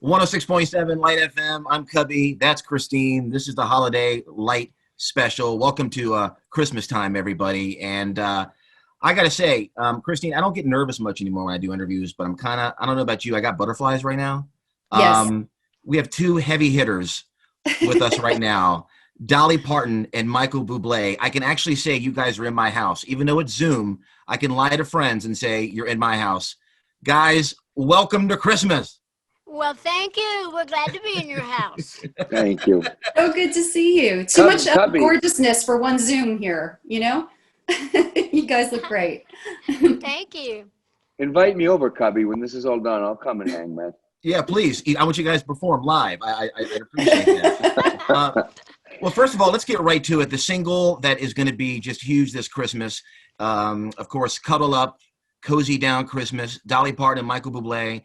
106.7 Light FM. I'm Cubby. That's Christine. This is the Holiday Light Special. Welcome to Christmas time, everybody. And I got to say, Christine, I don't get nervous much anymore when I do interviews, but I don't know about you, I got butterflies right now. Yes. We have two heavy hitters with us right now, Dolly Parton and Michael Bublé. I can actually say you guys are in my house. Even though it's Zoom, I can lie to friends and say you're in my house. Guys, welcome to Christmas. Well, thank you. We're glad to be in your house. Thank you. So good to see you. Too much gorgeousness for one Zoom here, you know? You guys look great. Thank you. Invite me over, Cubby. When this is all done, I'll come and hang, man. Yeah, please. I want you guys to perform live. I appreciate that. Well, first of all, let's get right to it. The single that is going to be just huge this Christmas, of course, Cuddle Up, Cozy Down Christmas, Dolly Parton and Michael Bublé.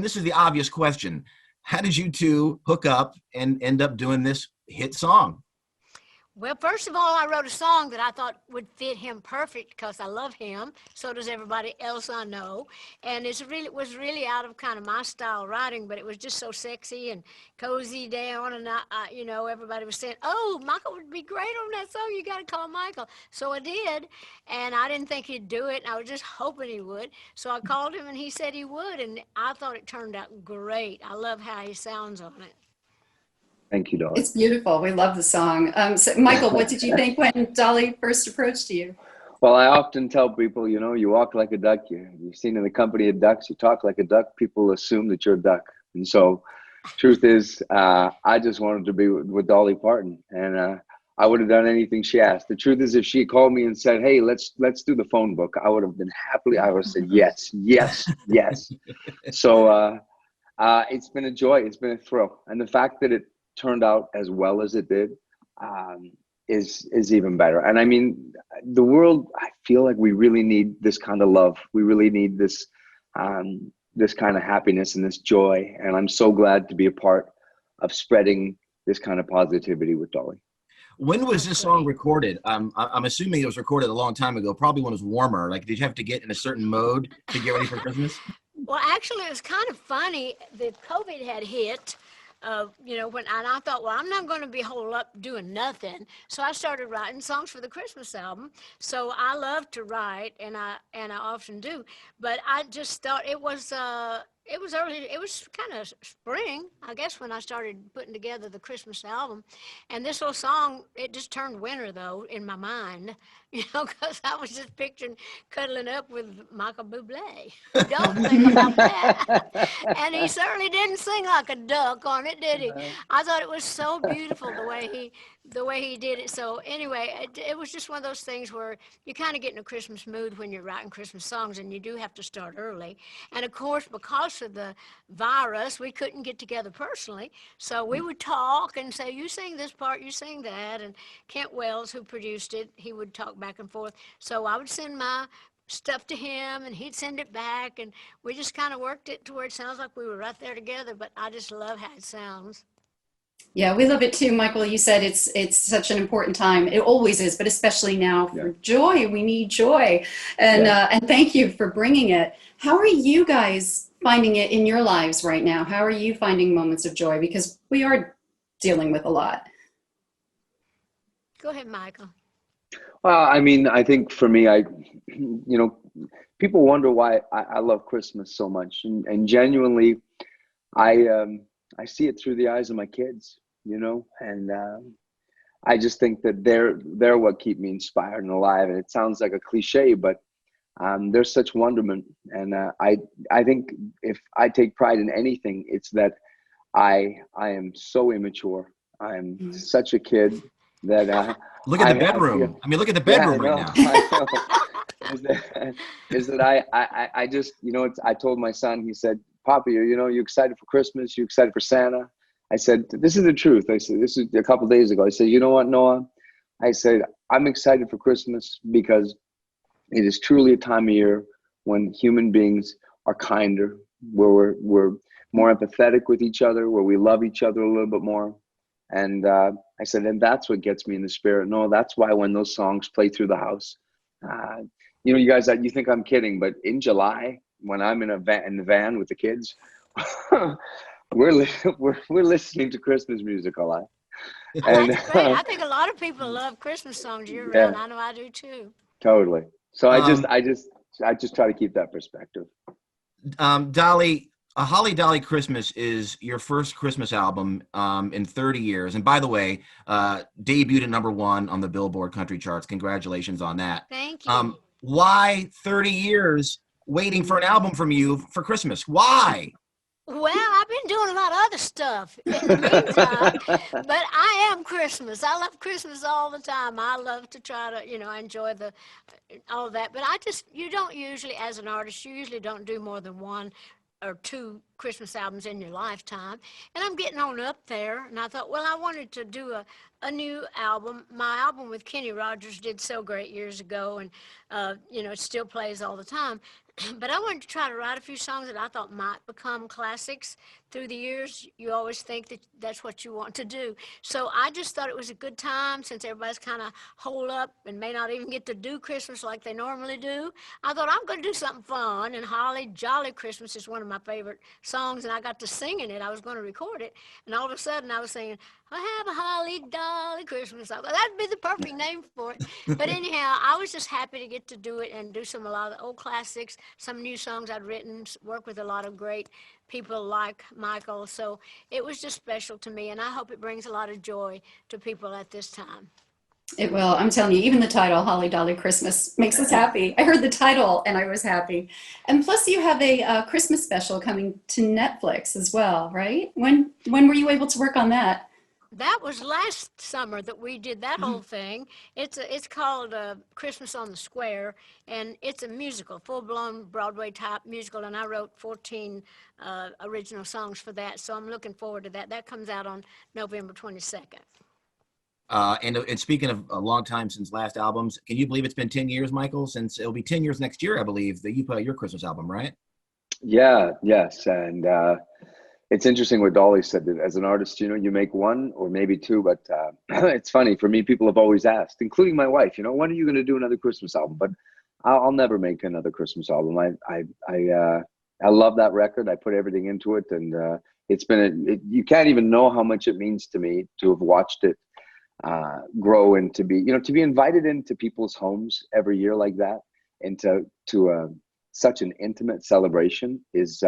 This is the obvious question. How did you two hook up and end up doing this hit song? Well, first of all, I wrote a song that I thought would fit him perfect because I love him. So does everybody else I know. And it was really out of kind of my style writing, but it was just so sexy and cozy down. And everybody was saying, "Oh, Michael would be great on that song. You got to call Michael." So I did, and I didn't think he'd do it. And I was just hoping he would. So I called him, and he said he would, and I thought it turned out great. I love how he sounds on it. Thank you, Dolly. It's beautiful. We love the song. So Michael, what did you think when Dolly first approached you? Well, I often tell people, you walk like a duck. You're seen in the company of ducks. You talk like a duck. People assume that you're a duck. And so, truth is, I just wanted to be with Dolly Parton, and I would have done anything she asked. The truth is, if she called me and said, "Hey, let's do the phone book," I would have been happily. I would have said yes, yes, yes. So it's been a joy. It's been a thrill, and the fact that it turned out as well as it did is even better. And I mean, the world, I feel like we really need this kind of love. We really need this this kind of happiness and this joy. And I'm so glad to be a part of spreading this kind of positivity with Dolly. When was this song recorded? I'm assuming it was recorded a long time ago, probably when it was warmer. Like, did you have to get in a certain mode to get ready for Christmas? Well, actually, it was kind of funny that COVID had hit. And I thought, well, I'm not going to be holed up doing nothing. So I started writing songs for the Christmas album. So I love to write, and I often do. But I just thought it was early. It was kind of spring, I guess, when I started putting together the Christmas album. And this little song, it just turned winter, though, in my mind, because I was just picturing cuddling up with Michael Bublé. Don't think about that. And he certainly didn't sing like a duck on it, did he? I thought it was so beautiful the way he did it. So anyway, it was just one of those things where you kind of get in a Christmas mood when you're writing Christmas songs, and you do have to start early. And of course, because of the virus, we couldn't get together personally. So we would talk and say, "You sing this part, you sing that." And Kent Wells, who produced it, he would talk back and forth. So I would send my stuff to him, and he'd send it back. And we just kind of worked it to where it sounds like we were right there together. But I just love how it sounds. Yeah, we love it too, Michael. You said it's such an important time. It always is, but especially now for joy. We need joy, and thank you for bringing it. How are you guys finding it in your lives right now? How are you finding moments of joy? Because we are dealing with a lot. Go ahead, Michael. Well, I mean, I think for me, people wonder why I love Christmas so much, and genuinely, I see it through the eyes of my kids, and I just think that they're what keep me inspired and alive. And it sounds like a cliche, but there's such wonderment. And I think if I take pride in anything, it's that I am so immature. I'm such a kid that look at the bedroom. Look at the bedroom right now. Is that I just, I told my son, he said, "Papa, you excited for Christmas? You excited for Santa?" I said, "This is the truth." I said, this is a couple of days ago. I said, "You know what, Noah?" I said, "I'm excited for Christmas because it is truly a time of year when human beings are kinder, where we're more empathetic with each other, where we love each other a little bit more." And I said, and that's what gets me in the spirit. No, that's why when those songs play through the house, you guys, you think I'm kidding, but in July, when I'm in the van with the kids, we're listening to Christmas music a lot. Oh, And that's great. I think a lot of people love Christmas songs year round. I know I do too. totally. So I Um, just try to keep that perspective. Dolly, A Holly Dolly Christmas is your first Christmas album in 30 years. And by the way, debuted at #1 on the Billboard country charts. Congratulations on that. Thank you. Why 30 years waiting for an album from you for Christmas? Why? Well, I've been doing a lot of other stuff in the meantime, but I am Christmas. I love Christmas all the time. I love to try to, enjoy all of that. But you don't usually, as an artist, you usually don't do more than one or two Christmas albums in your lifetime. And I'm getting on up there, and I thought, well, I wanted to do a new album. My album with Kenny Rogers did so great years ago, and, it still plays all the time. But I wanted to try to write a few songs that I thought might become classics through the years. You always think that that's what you want to do. So I just thought it was a good time, since everybody's kind of holed up and may not even get to do Christmas like they normally do. I thought, I'm going to do something fun, and Holly Jolly Christmas is one of my favorite songs, and I got to singing it. I was going to record it, and all of a sudden I was singing, I have a holly dolly Christmas. I thought that'd be the perfect name for it. But anyhow, I was just happy to get to do it and do a lot of the old classics, some new songs I'd written, work with a lot of great people like Michael. So it was just special to me, and I hope it brings a lot of joy to people at this time. It will. I'm telling you, even the title, Holly Dolly Christmas, makes us happy. I heard the title and I was happy. And plus you have a Christmas special coming to Netflix as well, right? When were you able to work on that? That was last summer that we did that whole thing. It's called Christmas on the Square, and it's a musical, full-blown Broadway type musical, and I wrote 14 original songs for that, so I'm looking forward to that. That comes out on November 22nd. And speaking of a long time since last albums, can you believe it's been 10 years, Michael? Since it'll be 10 years next year, I believe, that you put out your Christmas album, right? Yes. And it's interesting what Dolly said, that as an artist, you make one or maybe two, but it's funny for me, people have always asked, including my wife, when are you going to do another Christmas album? But I'll never make another Christmas album. I love that record. I put everything into it, and it's been you can't even know how much it means to me to have watched it grow, and to be invited into people's homes every year like that, and to such an intimate celebration is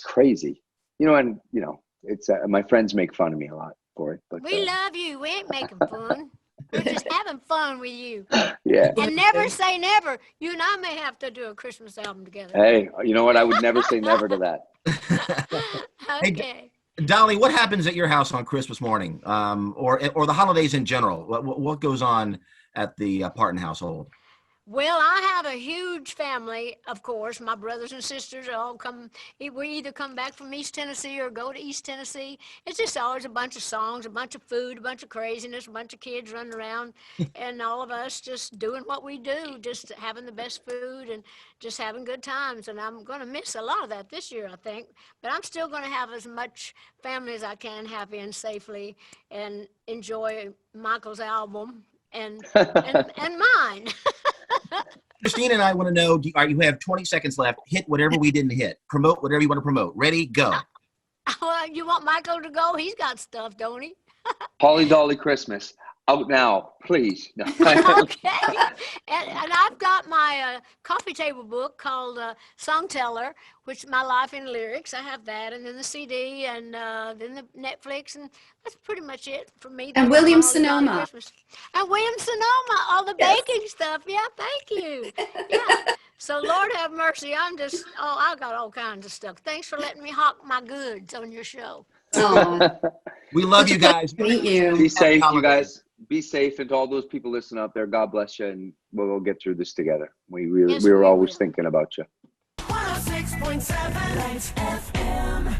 crazy. It's my friends make fun of me a lot for it, but we love you. We ain't making fun. We're just having fun with you. Yeah. And never say never. You and I may have to do a Christmas album together. Hey, you know what? I would never say never to that. Okay. Hey, Dolly, what happens at your house on Christmas morning, or the holidays in general? What goes on at the Parton household? Well, I have a huge family, of course. My brothers and sisters all come. We either come back from East Tennessee or go to East Tennessee. It's just always a bunch of songs, a bunch of food, a bunch of craziness, a bunch of kids running around, and all of us just doing what we do, just having the best food and just having good times. And I'm going to miss a lot of that this year, I think. But I'm still going to have as much family as I can have in safely and enjoy Michael's album and mine. Christine and I want to know, you have 20 seconds left. Hit whatever we didn't hit. Promote whatever you want to promote. Ready? Go. Well, you want Michael to go? He's got stuff, don't he? Holly Dolly Christmas. Out now, please. No. Okay. And I've got my coffee table book called Songteller, which is my life in lyrics. I have that, and then the CD, and then the Netflix, and that's pretty much it for me. And William Sonoma. And William Sonoma, all the baking stuff. Yeah, thank you. Yeah. So Lord have mercy. I got all kinds of stuff. Thanks for letting me hawk my goods on your show. Oh, We love you guys. meet you. Be safe, you guys. Be safe, and to all those people listening out there, God bless you, and we'll get through this together. We were always thinking about you. 106.7 FM.